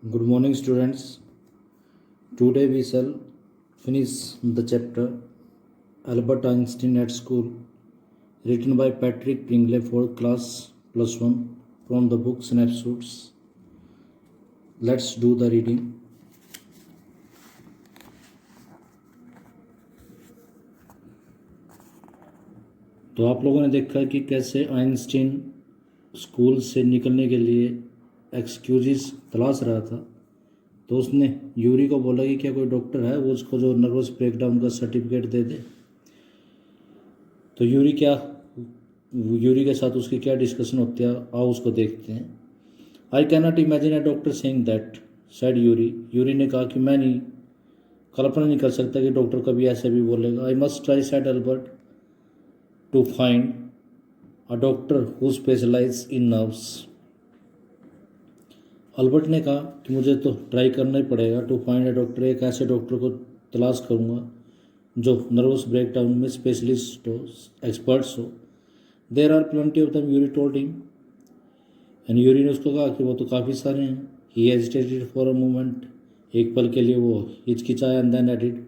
Good morning, students. Today we shall finish the chapter Albert Einstein at School, written by Patrick Pringle for class +1 from the book Snapshots. Let's do the reading. तो आप लोगों ने देखा कि कैसे Einstein school से निकलने के लिए एक्सक्यूजेस तलाश रहा था। तो उसने यूरी को बोला कि क्या कोई डॉक्टर है वो उसको जो नर्वस ब्रेकडाउन का सर्टिफिकेट दे दे। तो यूरी के साथ उसकी क्या डिस्कशन होती है, आओ उसको देखते हैं। आई can not imagine a doctor saying that said Yuri ने कहा कि मैं नहीं कल्पना नहीं कर सकता कि डॉक्टर कभी ऐसे भी बोलेगा। I must try said Albert to find a doctor who specialise in nerves. Albert ने कहा कि मुझे तो ट्राई करना ही पड़ेगा। टू फाइंड अ डॉक्टर, एक ऐसे डॉक्टर को तलाश करूँगा जो नर्वस ब्रेकडाउन में स्पेशलिस्ट हो, एक्सपर्ट्स हो। There are plenty of them, Yuri told him. And Yuri ने उसको कहा कि वो तो काफ़ी सारे हैं। He hesitated for a moment, एक पल के लिए वो हिचकिचाया। And then added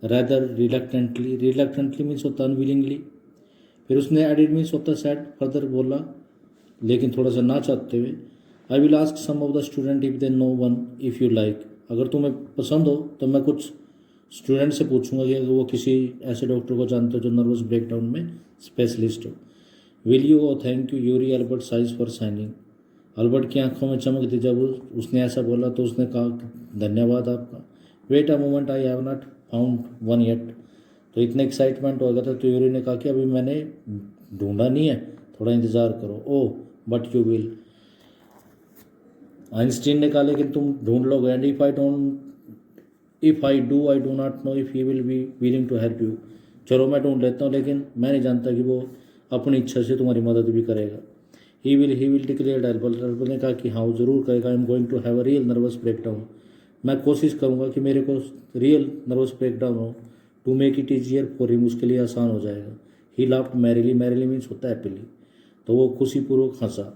rather reluctantly means होता अनविलिंगली। फिर उसने एडिड मीन्स होता सैड, फर्दर बोला लेकिन थोड़ा सा ना चाहते हुए। I will ask some of the student if they know one if you like. अगर तुम्हें पसंद हो तो मैं कुछ स्टूडेंट से पूछूंगा कि अगर वो किसी ऐसे डॉक्टर को जानते हो जो नर्वस ब्रेकडाउन में स्पेशलिस्ट हो। Will you oh thank you Yuri Albert sighs for signing. Albert की आंखों में चमक थी जब उसने ऐसा बोला। तो उसने कहा धन्यवाद आपका। Wait a moment, I have not found one yet. तो इतने एक्साइटमेंट हो गया था तो यूरी ने कहा कि अभी मैंने ढूंढा नहीं है, थोड़ा इंतज़ार करो। Oh but you will. Einstein ने कहा लेकिन तुम ढूंढ लोगे। And if I do not know if he will be willing to help you. चलो मैं ढूंढ लेता हूँ लेकिन मैं नहीं जानता कि वो अपनी इच्छा से तुम्हारी मदद भी करेगा। ही विल डिक्लेयर अल्बर्ट ने कहा कि हाँ वो ज़रूर करेगा। I am going to have a real nervous breakdown. मैं कोशिश करूँगा कि मेरे को रियल नर्वस ब्रेकडाउन हो। To make it easier for him, उसके लिए आसान हो जाएगा। ही लाफ्ड मैरिली मीन्स होता है हैप्पीली। तो वो खुशीपूर्वक हंसा।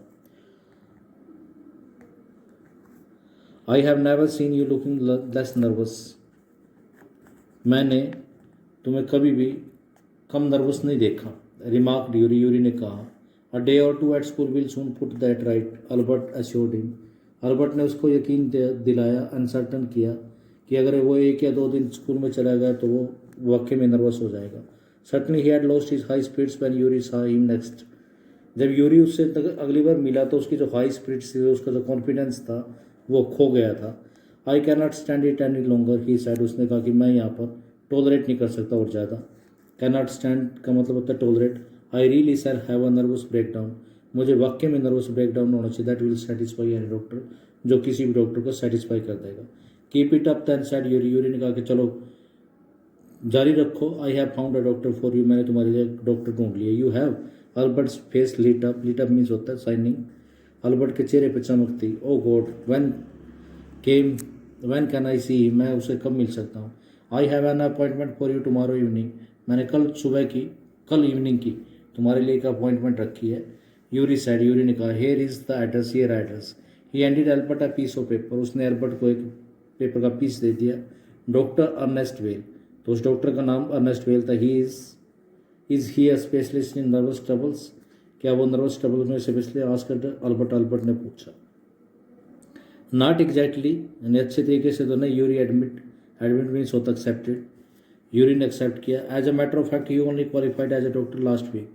I have never seen you looking less nervous. मैंने तुम्हें कभी भी कम नर्वस नहीं देखा। रिमार्क यूरी ने कहा। A day or two at school will soon put that right, Albert assured him. Albert ने उसको यकीन दिलाया, अनसर्टन किया कि अगर वो 1 या 2 दिन स्कूल में चला गया तो वो वाकई में नर्वस हो जाएगा। Certainly he had lost his high spirits when Yuri saw him next. जब यूरी उससे अगली बार मिला तो उसकी जो हाई स्पिरिट्स थी, उसका जो कॉन्फिडेंस था वो खो गया था। आई can not stand it any longer he said. उसने कहा कि मैं यहाँ पर टॉलरेट नहीं कर सकता और ज़्यादा। कैन नॉट स्टैंड का मतलब होता है tolerate. I really sir have a nervous breakdown. मुझे वाकई में नर्वस ब्रेकडाउन होना चाहिए। That will satisfy any doctor, जो किसी भी डॉक्टर को सेटिस्फाई कर देगा। Keep it up then said Yuri ने कहा कि चलो जारी रखो। I have found a doctor for you. मैंने तुम्हारे लिए डॉक्टर ढूंढ लिया। You have. Albert's face lit up means होता है साइनिंग। अल्बर्ट के चेहरे पर चमक थी। ओ गॉड व्हेन कैन आई सी, मैं उसे कब मिल सकता हूँ। I have an appointment for you tomorrow evening. मैंने कल इवनिंग की तुम्हारे लिए एक अपॉइंटमेंट रखी है। यूरी ने कहा here is the address, here address. He handed Albert a piece of paper. उसने एल्बर्ट को एक पेपर का पीस दे दिया। Doctor Ernest Weil. तो उस डॉक्टर का नाम अर्नेस्ट वेल था। He is he a specialist in nervous troubles. क्या वो नर्वस ट्रबल में स्पेशलिस्ट? आस्क्ड अल्बर्ट ने पूछा। नॉट एग्जैक्टली, यानी अच्छे तरीके से तो नहीं। यूरी एडमिट मीन्स होता एक्सेप्टेड। यूरी ने एक्सेप्ट किया। As a matter of fact you only qualified as a doctor last week.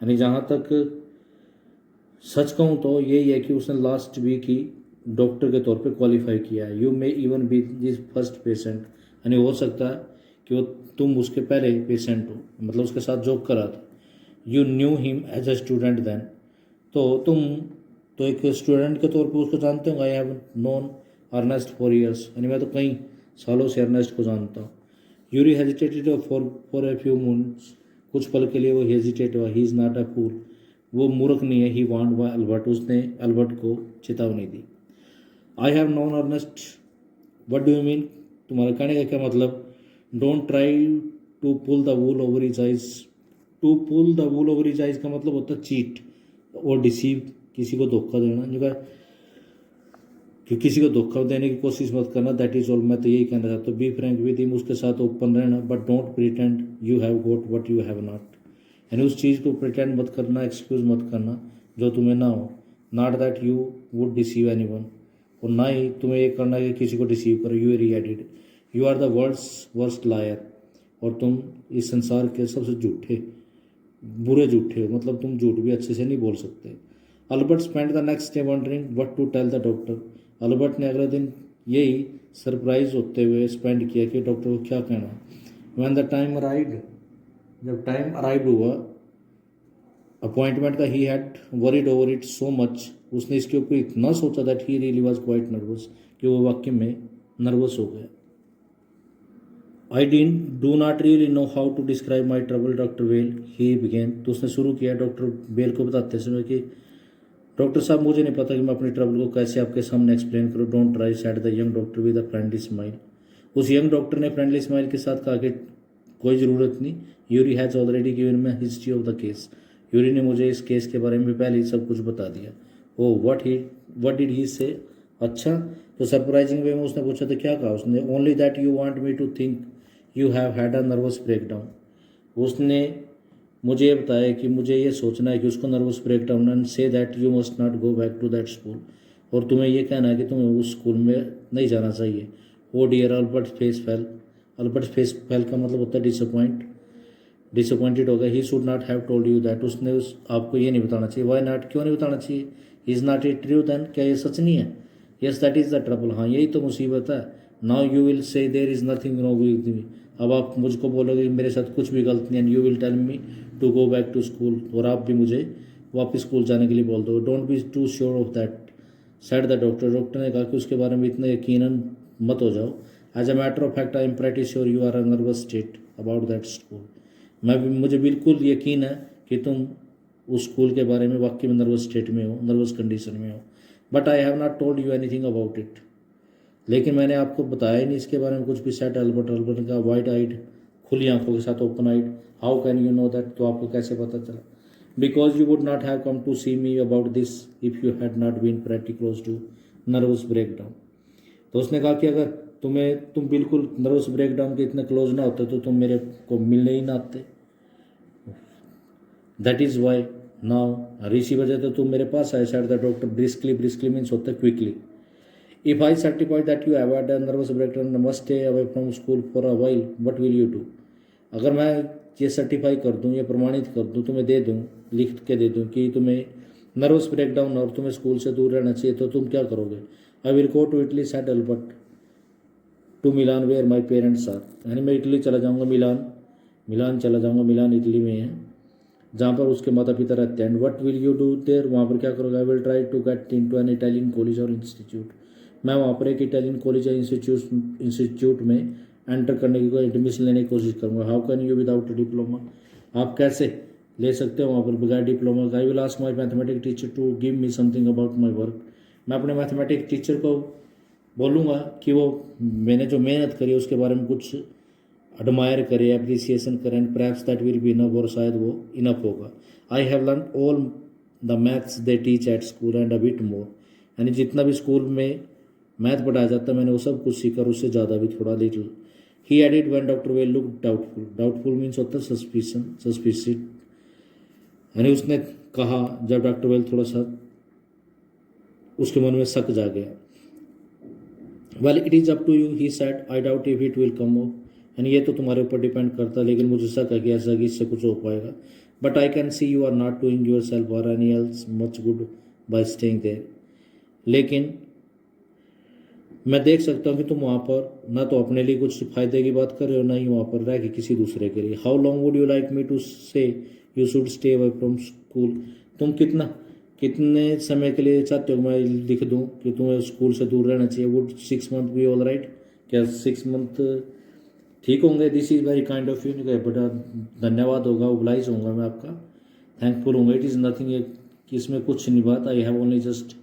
यानी जहाँ तक सच कहूँ तो यही है कि उसने लास्ट वीक ही डॉक्टर के तौर पे क्वालिफाई किया है। You may even be this first patient. यानी हो सकता है कि वो तुम उसके पहले पेशेंट हो, मतलब उसके साथ जॉब करा था। You knew him as a student then. तो तुम तो एक स्टूडेंट के तौर पे उसको जानते हो। I have known Ernest for years. यानी मैं तो कई सालों से अर्नेस्ट को जानता हूँ। Yuri hesitated for a few moments. कुछ पल के लिए वो हेजिटेट हुआ। ही इज़ नॉट अ फूल, वो मूर्ख नहीं है। ही वांट बाय अल्बर्ट, उसने अल्बर्ट को चेतावनी दी। I have known Ernest, what do you mean? तुम्हारा कहने का क्या मतलब? Don't try to pull the wool over his eyes. To pull the wool over his eyes का मतलब होता है चीट और डिसीव, किसी को धोखा देना। जो कि किसी को धोखा देने की कोशिश मत करना, दैट इज ऑल। मैं तो यही कहना चाहता हूँ, बी फ्रैंक विद हिम, उसके साथ ओपन रहना, but don't pretend you have got what you have not. यानी उस चीज़ को प्रिटेंड मत करना, एक्सक्यूज मत करना जो तुम्हें ना हो। Not that you would deceive any one, और ना ही तुम्हें ये करना कि किसी को डिसीव करो। You added, you are the world's worst liar, और तुम इस संसार के सबसे झूठे बुरे झूठे हो, मतलब तुम झूठ भी अच्छे से नहीं बोल सकते। Albert spend the next day wondering what to tell the doctor. Albert ने अगले दिन यही सरप्राइज होते हुए स्पेंड किया कि डॉक्टर को क्या कहना। व्हेन द टाइम अराइव्ड, जब टाइम अराइव हुआ अपॉइंटमेंट का, he had worried over it so much, उसने इसके ऊपर इतना सोचा that he really was quite nervous, कि वो वाकई में नर्वस हो गया। I do not really know how to describe my trouble doctor Weil, he began. तो उसने शुरू किया डॉक्टर बेल को बताते समय कि डॉक्टर साहब मुझे नहीं पता कि मैं अपनी ट्रबल को कैसे आपके सामने एक्सप्लेन करूँ। Don't try, said the young doctor with a friendly smile. उस यंग डॉक्टर ने फ्रेंडली स्माइल के साथ कहा कि कोई ज़रूरत नहीं, Yuri has already given me history of the case. Yuri ने मुझे इस केस के बारे में पहले ही सब कुछ बता दिया। ओ व्हाट डिड ही से, अच्छा। तो सरप्राइजिंग वे में उसने पूछा तो क्या कहा उसने, only that you want me to think you have had a nervous breakdown. उसने मुझे ये बताया कि मुझे ये सोचना है कि उसको nervous breakdown, and say that you must not go back to that school, और तुम्हें ये कहना है कि तुम्हें उस स्कूल में नहीं जाना चाहिए। Oh dear, Albert face fell. Albert face fell का मतलब होता है डिसअपॉइंटेड हो गया। He should not have told you that, उसने आपको ये नहीं बताना चाहिए। वाई नॉट, क्यों नहीं बताना चाहिए। Is not it true then, क्या ये सच नहीं है। Yes that is the trouble, हाँ यही तो मुसीबत है। Now you will say there is nothing wrong with me, अब आप मुझको बोलोगे मेरे साथ कुछ भी गलत नहीं है। And you will tell me to go back to school, और आप भी मुझे वापस स्कूल जाने के लिए बोल दो। Don't be too sure of that, said the doctor. Doctor ने कहा कि उसके बारे में इतना यकीनन मत हो जाओ। As a matter of fact I am pretty sure you are a nervous state about that school. मुझे बिल्कुल यकीन है कि तुम उस स्कूल के बारे में वाकई में नर्वस स्टेट में हो, नर्वस कंडीशन में हो। But I have not told you anything about it, लेकिन मैंने आपको बताया ही नहीं इसके बारे में कुछ भी। सेट अल्बर्ट का वाइड आइड, खुली आंखों के साथ open eyed. How can you know that, तो आपको कैसे पता चला। Because you would not have come to see me about this if you had not been pretty close to nervous breakdown. तो उसने कहा कि अगर तुम बिल्कुल नर्वस ब्रेकडाउन के इतने क्लोज ना होते तो तुम मेरे को मिलने ही ना आते। दैट इज़ वाई नाउ, इसी वजह से तुम मेरे पास आए। Said the doctor briskly means होता है quickly. If I certify that you have had a nervous breakdown and must stay away from school for a while, what will you do? अगर मैं ये सर्टिफाई कर दूँ, ये प्रमाणित कर दूँ, तुम्हें दे दूँ, लिख के दे दूँ कि तुम्हें नर्वस ब्रेकडाउन और तुम्हें स्कूल से दूर रहना चाहिए, तो तुम क्या करोगे। I will go to Italy, said Albert, to Milan where my parents are. यानी मैं इटली चला जाऊँगा, मिलान चला जाऊँगा, मिलान इटली में है जहाँ पर उसके माता पिता रहते हैं। What will you do there, वहाँ पर क्या करोगे। I will try to get into an Italian college or institute. मैं वहाँ पर एक इटालियन कॉलेज या इंस्टीट्यूट में एंटर करने की एडमिशन लेने की कोशिश करूँगा। How can you without diploma, आप कैसे ले सकते हो वहाँ पर बगैर डिप्लोमा का। I will ask my mathematic teacher to give me something about my work. मैं अपने मैथमेटिक टीचर को बोलूँगा कि वो मैंने जो मेहनत करी है उसके बारे में कुछ एडमायर करे, अप्रिसिएशन करें। And perhaps that will be enough, और शायद वो इनफ होगा। I have learn all the maths they teach at school and a bit more. यानी जितना भी स्कूल में मैथ पढ़ाया जाता मैंने वो सब कुछ सीखा, उससे ज़्यादा भी थोड़ा little. He added when doctor well look doubtful. Doubtful means होता है सस्पिशन। यानी उसने कहा जब डॉक्टर वेल थोड़ा सा उसके मन में शक जा गया। Well it is up to you, he said, I doubt if it will come off. यानी ये तो तुम्हारे ऊपर डिपेंड करता है, लेकिन मुझे शक है कि ऐसा कि इससे कुछ हो पाएगा। But I can see you are not doing yourself or any else much good by staying there. लेकिन मैं देख सकता हूँ कि तुम वहाँ पर ना तो अपने लिए कुछ फ़ायदे की बात कर रहे हो, ना ही वहाँ पर रह के किसी दूसरे के लिए। How long would you like me to say you should stay away from school. तुम कितने समय के लिए चाहते हो मैं लिख दूँ कि तुम्हें स्कूल से दूर रहना चाहिए। Would 6 month B all right, क्या 6 मंथ ठीक होंगे। This is very kind of you. बड़ा धन्यवाद होगा, ओब्लाइज होऊंगा मैं आपका, थैंकफुल होंगे। इट इज़ नथिंग, कि इसमें कुछ नहीं बात। I have only just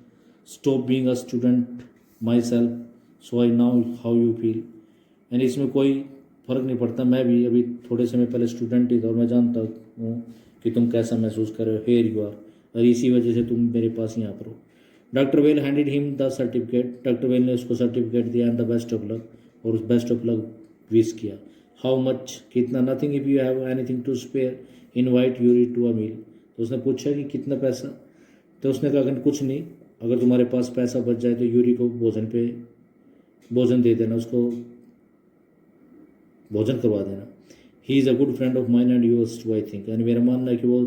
stop being a student my self, so I now how you feel. यानी इसमें कोई फ़र्क नहीं पड़ता, मैं भी अभी थोड़े समय पहले स्टूडेंट ही था और मैं जानता हूँ कि तुम कैसा महसूस कर रहे हो। हेयर यू आर, और इसी वजह से तुम मेरे पास यहाँ पर हो। Doctor Well handed him the certificate, doctor Well ने उसको सर्टिफिकेट दिया and the best of luck, और उस बेस्ट ऑफ लक विश किया। हाउ मच, कितना, nothing if you have anything to spare invite Yuri to a meal. तो उसने पूछा कि कितना पैसा, तो उसने कहा कि कुछ नहीं, अगर तुम्हारे पास पैसा बच जाए तो यूरी को भोजन दे देना, उसको भोजन करवा देना। He is a good friend of mine and yours too I think, यानी मेरा मानना है कि वो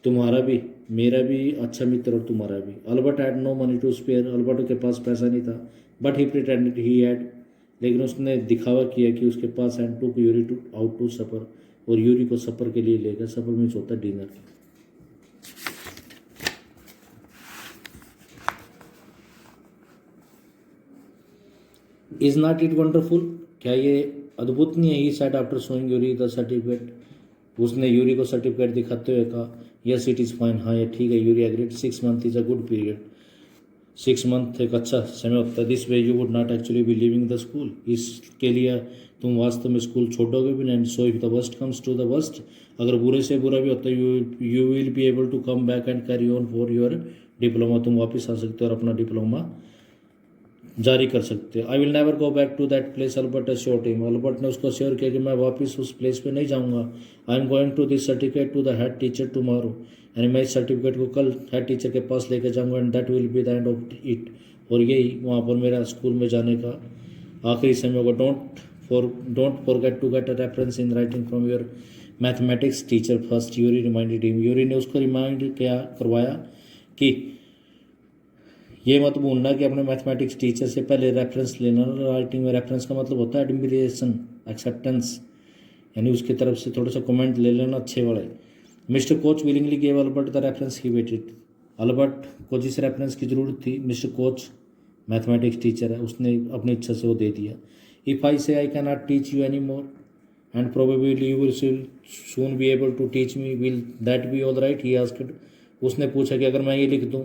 तुम्हारा भी, मेरा भी अच्छा मित्र और तुम्हारा भी। Albert had no money to spare, Albert के पास पैसा नहीं था, but he pretended he had, लेकिन उसने दिखावा किया कि उसके पास, and to Yuri to out to supper, और यूरी को सपर के लिए ले गया। सपर मीन्स होता है dinner. Is not it wonderful, क्या ये अद्भुत नहीं है? He said after showing Yuri the certificate, उसने यूरी को सर्टिफिकेट दिखाते हुए कहा, यस इट इज़ फाइन, हाँ ये ठीक है। Yuri agreed, 6 month is a good period, 6 month एक अच्छा समय होता है। This way you would not actually be leaving the school, इसके लिए तुम वास्तव में स्कूल छोड़ोगे भी नहीं। So if the worst comes to the worst, अगर बुरे से बुरा भी होता है, you will be able to come back and carry on for your diploma, तुम वापस आ सकते हो और अपना डिप्लोमा जारी कर सकते हो। I will never go back to that place, Albert assured him, Albert ने उसको श्योर किया कि मैं वापस उस प्लेस पे नहीं जाऊंगा। I am going to this certificate to the head teacher tomorrow, यानी मैं इस सर्टिफिकेट को कल हेड टीचर के पास लेके जाऊंगा, and that will be the end of it, और यही वहाँ पर मेरा स्कूल में जाने का आखिरी समय होगा। Don't forget to get a reference in writing from your mathematics teacher first, Yuri reminded him, Yuri ने उसको रिमाइंड करवाया कि ये मत भूलना कि अपने मैथमेटिक्स टीचर से पहले रेफरेंस लेना। राइटिंग में रेफरेंस का मतलब होता है एडमिरेशन, एक्सेप्टेंस, यानी उसकी तरफ से थोड़ा सा कमेंट ले लेना अच्छे वाले। Mister coach willingly gave Albert the reference he waited, Albert को जिस रेफरेंस की ज़रूरत थी, मिस्टर कोच मैथमेटिक्स टीचर है, उसने अपनी इच्छा से वो दे दिया। If I say I can not teach you any more and probably you will soon be able to teach me, will that be all right, he asked, उसने पूछा कि अगर मैं ये लिख दूँ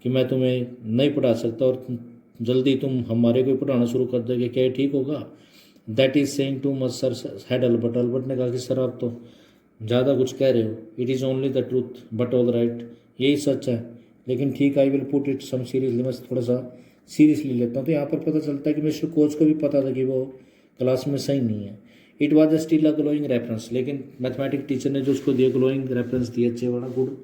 कि मैं तुम्हें नहीं पढ़ा सकता और जल्दी तुम हमारे को पढ़ाना शुरू कर दोगे, क्या ये ठीक होगा? That is saying too much sir, head Albert, Albert ने कहा कि सर आप तो ज़्यादा कुछ कह रहे हो। It is only the truth but all right, यही सच है लेकिन ठीक। I will put it some seriously, मैं थोड़ा सा सीरियसली लेता हूँ। तो यहाँ पर पता चलता है कि मिस्टर कोच को भी पता था कि वो क्लास में सही नहीं है। It was a still a glowing reference, लेकिन मैथमेटिक टीचर ने जो उसको दिया ग्लोइंग रेफरेंस दिया, अच्छे वाला good.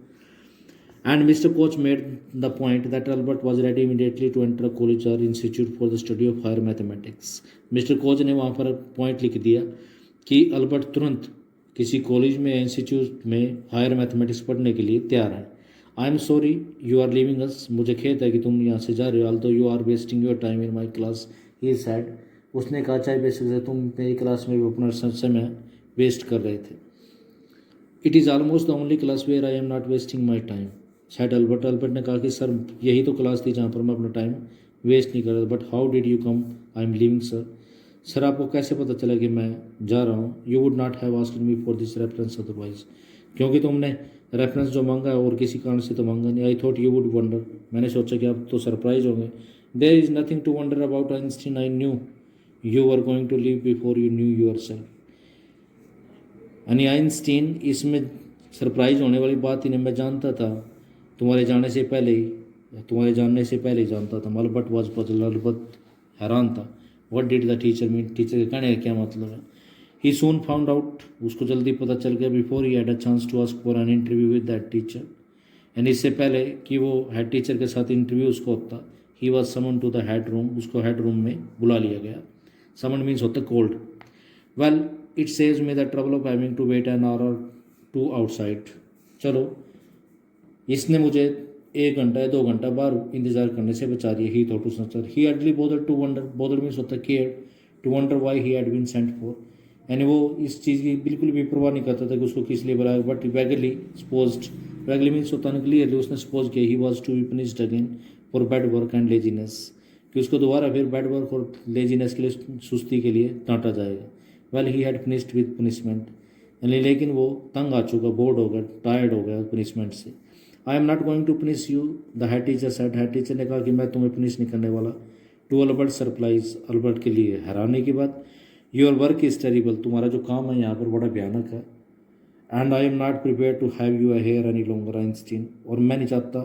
And Mr. Koch made the point that Albert was ready immediately to enter a college or institute for the study of higher mathematics. Mr. Koch ने वहाँ पर पॉइंट लिख दिया कि अल्बर्ट तुरंत किसी कॉलेज में, इंस्टीट्यूट में हायर मैथमेटिक्स पढ़ने के लिए तैयार है। I am sorry you are leaving us, मुझे खेद है कि तुम यहाँ से जा रहे हो। Although you are wasting your time in my class, he said, उसने कहा चाहे बेसिक से तुम मेरी क्लास में अपना समय वेस्ट कर रहे थे। It is almost the only class where I am not wasting my time, शायद अल्बर्ट ने कहा कि सर यही तो क्लास थी जहाँ पर मैं अपना टाइम वेस्ट नहीं कर रहा। But how did you come, I am living sir, sir आपको कैसे पता चला कि मैं जा रहा हूँ? You would not have asked me for this reference otherwise, क्योंकि तुमने रेफरेंस जो मांगा है और किसी कारण से तो मांगा नहीं। I thought you would wonder, मैंने सोचा कि आप तो सरप्राइज होंगे। There is nothing to wonder about Einstein, I knew you were going to leave before you knew yourself, यानी आइंस्टीन, इसमें सरप्राइज होने वाली बात ही नहीं, मैं जानता था तुम्हारे जानने से पहले ही जानता था। अल्बर्ट वाज पजल, अल्बर्ट हैरान था। What did the teacher mean, teacher के कहने का क्या मतलब है? ही सून फाउंड आउट, उसको जल्दी पता चल गया। Before he had a chance to ask for an interview with that teacher, यानी इससे पहले कि वो हेड टीचर के साथ इंटरव्यू उसको होता, he was summon to the head room, उसको हेड रूम में बुला लिया गया। समन मीन्स होता called. Well it saves me the trouble of having to wait an hour to outside, चलो इसने मुझे 1 घंटा या 2 घंटा बाहर इंतजार करने से बचा दिया। He thought to sir, he हardly bothered to wonder, bother means होता care, to wonder why he had been sent for, यानी वो इस चीज़ की बिल्कुल भी परवाह नहीं करता था कि उसको किस लिए बुलाया। But vaguely supposed, vaguely means होता है क्लियरली, उसने सपोज किया he was to be punished again for bad work and laziness, कि उसको दोबारा फिर बैड वर्क और लेजीनेस के लिए, सुस्ती के लिए डांटा जाएगा। Well he had finished with punishment, यानी लेकिन वो तंग आ चुका, बोर्ड हो गया, टायर्ड हो गया पनिशमेंट से। I am not going to punish you, the head teacher said, head teacher ने कहा कि मैं तुम्हें पनिश नहीं करने वाला। टू अल्बर्ट सरप्राइज, अल्बर्ट के लिए हैरानी की बात, योर वर्क इज़ टेरिबल, तुम्हारा जो काम है यहाँ पर बड़ा भयानक है। And I am not prepare to have you here any longer Einstein, और मैं नहीं चाहता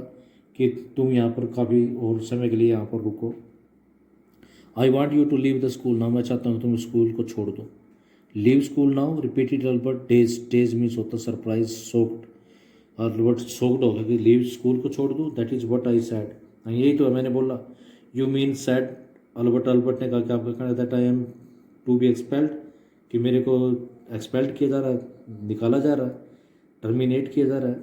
कि तुम यहाँ पर काफ़ी और समय के लिए यहाँ पर रुको। I want you to leave the school now, मैं चाहता हूँ तुम स्कूल को छोड़ दो। Leave school now, repeated Albert dazed, dazed means होता सरप्राइज, सोक्ड, अल्बर्ट सोक्ड हो गया कि लीव स्कूल को छोड़ दो। That is what I said, यही तो मैंने बोला। You mean said Albert, Albert ने कहा कि आपका कहना है that I am to be expelled, कि मेरे को एक्सपेल्ड किया जा रहा है, निकाला जा रहा है, टर्मिनेट किया जा रहा है।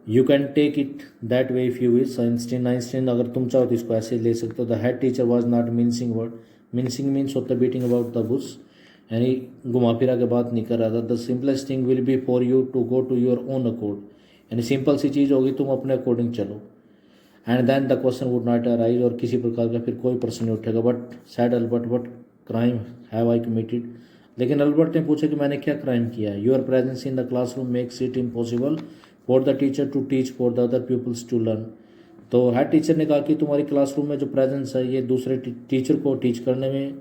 You can take it that way if you wish. Einstein, Einstein अगर तुम चाहो तो इसको ऐसे ले सकते हो। The head teacher was not mincing word, mincing means होता बीटिंग अबाउट द बुश, यानी घुमा फिरा के बात नहीं कर रहा था। The simplest thing will be for you to go to your own accord, यानी सिंपल सी चीज़ होगी तुम अपने अकॉर्डिंग चलो। And then the question would not arise, और किसी प्रकार का फिर कोई प्रश्न नहीं उठेगा। But said Albert what crime have I committed, लेकिन अल्बर्ट ने पूछा कि मैंने क्या क्राइम किया है। Your presence in the classroom makes it impossible for the teacher to teach for the other peoples to learn. तो हेड टीचर ने कहा कि तुम्हारी क्लासरूम में जो प्रेजेंस है ये दूसरे टीचर को टीच करने में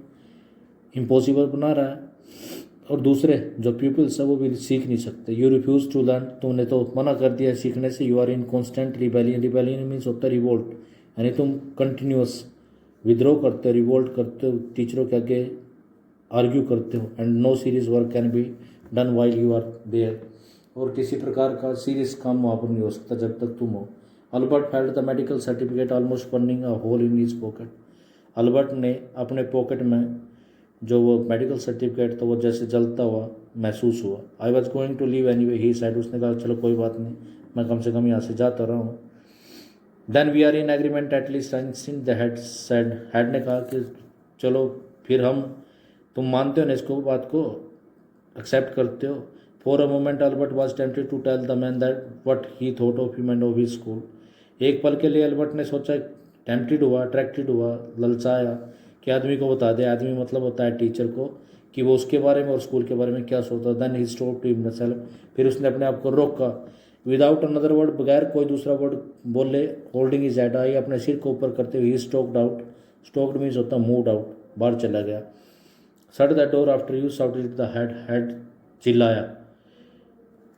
इम्पॉसिबल बना रहा है, और दूसरे जो पीपल्स है वो भी सीख नहीं सकते। यू रिफ्यूज़ टू लर्न, तुमने तो मना कर दिया सीखने से। You are in constant rebellion, rebellion means होता है रिवोल्ट, यानी तुम कंटिन्यूस विद्रोह करते हो, रिवोल्ट करते हो, टीचरों के आगे आर्ग्यू करते हो। And no serious work can be done while you are there, और किसी प्रकार का सीरियस काम वहाँ पर नहीं हो सकता जब तक तुम हो। Albert felt the medical certificate almost burning a hole in his pocket, Albert ने अपने पॉकेट में जो वो मेडिकल सर्टिफिकेट था वो जैसे जलता हुआ महसूस हुआ। I was going to leave anyway he said, उसने कहा चलो कोई बात नहीं, मैं कम से कम यहाँ से जाता रहा हूँ। Then we are in agreement at least, Einstein the head said, head ने कहा कि चलो फिर हम, तुम मानते हो ना इसको, बात को एक्सेप्ट करते हो। For a moment Albert was tempted to tell the man that what he thought of him and of his school, एक पल के लिए अल्बर्ट ने सोचा, टेम्प्टेड हुआ, अट्रैक्टेड हुआ, ललचाया कि आदमी को बता दे, आदमी मतलब होता है टीचर को, कि वो उसके बारे में और स्कूल के बारे में क्या सोचता। देन ही स्टॉप्ड हिमसेल्फ, फिर उसने अपने आप को रोका। विदाउट अनदर वर्ड, बगैर कोई दूसरा वर्ड बोले, होल्डिंग हिज हेड हाई, अपने सिर को ऊपर करते हुए ही स्टॉक्ड आउट, स्टॉक्ड मीन्स होता मूव्ड आउट, बाहर चला गया। Shut the door after you, shouted the head, head चिल्लाया,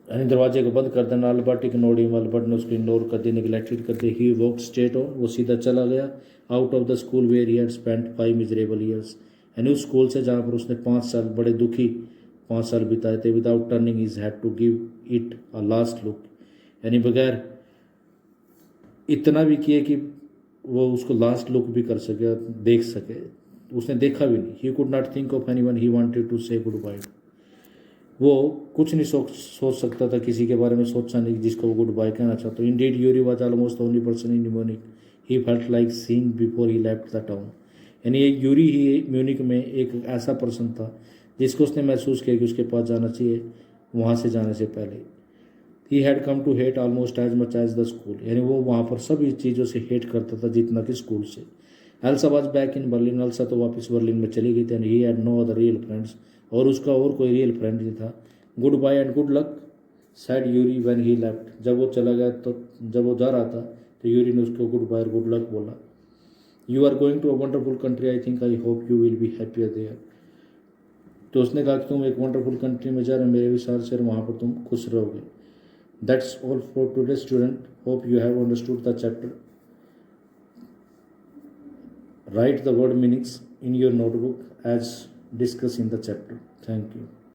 यानी दरवाजे को बंद कर देना। अल्बर्ट इग्नोर्ड हिम, अल्बर्ट ने उसको इग्नोर कर दिया, निगलेक्टेड कर दिया। ही वॉक्ड स्ट्रेट ऑन, वो सीधा चला गया out of the school where he had spent 5 miserable years, यानी उस स्कूल से जहाँ पर उसने 5 साल बड़े दुखी 5 साल बिताए थे। Without turning his head to give it a last look, यानी बगैर इतना भी किए कि वो उसको लास्ट लुक भी कर सके, देख सके, उसने देखा भी नहीं। He could not think of anyone he wanted to say goodbye, वो कुछ नहीं सोच सकता था, किसी के बारे में सोचा नहीं जिसको वो गुड बाय कहना चाहता। Indeed Yuri was almost the only person in Munich he felt like seeing before he left the town, यानी ये यूरी ही म्यूनिक में एक ऐसा पर्सन था जिसको उसने महसूस किया कि उसके पास जाना चाहिए वहाँ से जाने से पहले। He had come to hate almost as much as the school, यानी वो वहाँ पर सभी चीज़ों से हेट करता था जितना कि स्कूल से। Elsa was back in Berlin, Elsa तो वापस बर्लिन में चली गई थी। And he had no other real friends, और उसका और कोई रियल फ्रेंड नहीं था। Goodbye and good luck said Yuri when he left, जब वो चला गया, तो जब वो जा रहा था तो यूरी ने उसको गुड बाय और गुड लक बोला। You are going to a wonderful country, I think I hope you will be happier there, तो उसने कहा कि तुम एक वंडरफुल कंट्री में जा रहे हो, मेरे विचार से वहाँ पर तुम खुश रहोगे। That's all for today student, hope you have understood the chapter. Write the word meanings in your notebook as discussed in the chapter. Thank you.